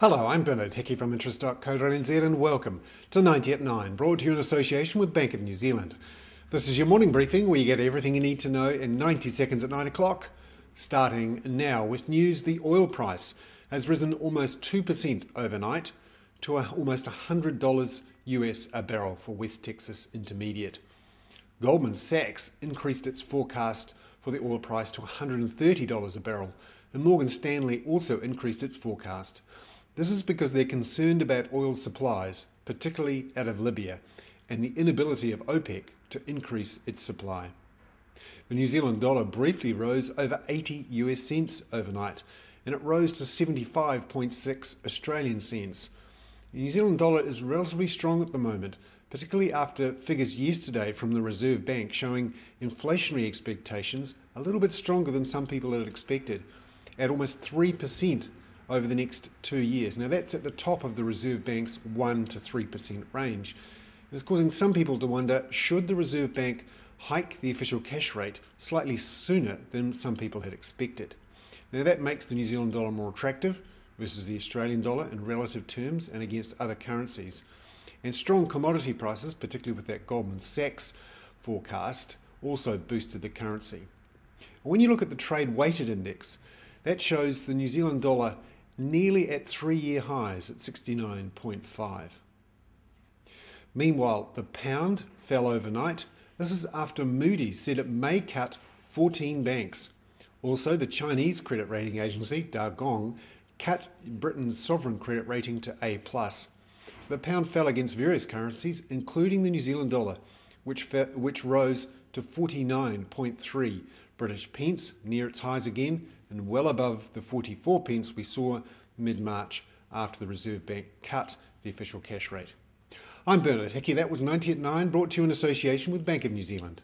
Hello, I'm Bernard Hickey from interest.co.nz and welcome to 90 at 9, brought to you in association with Bank of New Zealand. This is your morning briefing where you get everything you need to know in 90 seconds at 9 o'clock. Starting now with news, the oil price has risen almost 2% overnight to almost $100 US a barrel for West Texas Intermediate. Goldman Sachs increased its forecast for the oil price to $130 a barrel, and Morgan Stanley also increased its forecast. This is because they're concerned about oil supplies, particularly out of Libya, and the inability of OPEC to increase its supply. The New Zealand dollar briefly rose over 80 US cents overnight, and it rose to 75.6 Australian cents. The New Zealand dollar is relatively strong at the moment, particularly after figures yesterday from the Reserve Bank showing inflationary expectations a little bit stronger than some people had expected, at almost 3% over the next 2 years. Now that's at the top of the Reserve Bank's 1 to 3% range. It's causing some people to wonder, should the Reserve Bank hike the official cash rate slightly sooner than some people had expected? Now that makes the New Zealand dollar more attractive versus the Australian dollar in relative terms and against other currencies. And strong commodity prices, particularly with that Goldman Sachs forecast, also boosted the currency. When you look at the trade weighted index, that shows the New Zealand dollar nearly at 3-year highs at 69.5. Meanwhile, the pound fell overnight. This is after Moody's said it may cut 14 banks. Also, the Chinese credit rating agency, Da Gong, cut Britain's sovereign credit rating to A+. So the pound fell against various currencies, including the New Zealand dollar, which rose to 49.3 British pence, near its highs again, and well above the 44 pence we saw mid-March after the Reserve Bank cut the official cash rate. I'm Bernard Hickey. That was 90 at 9, brought to you in association with Bank of New Zealand.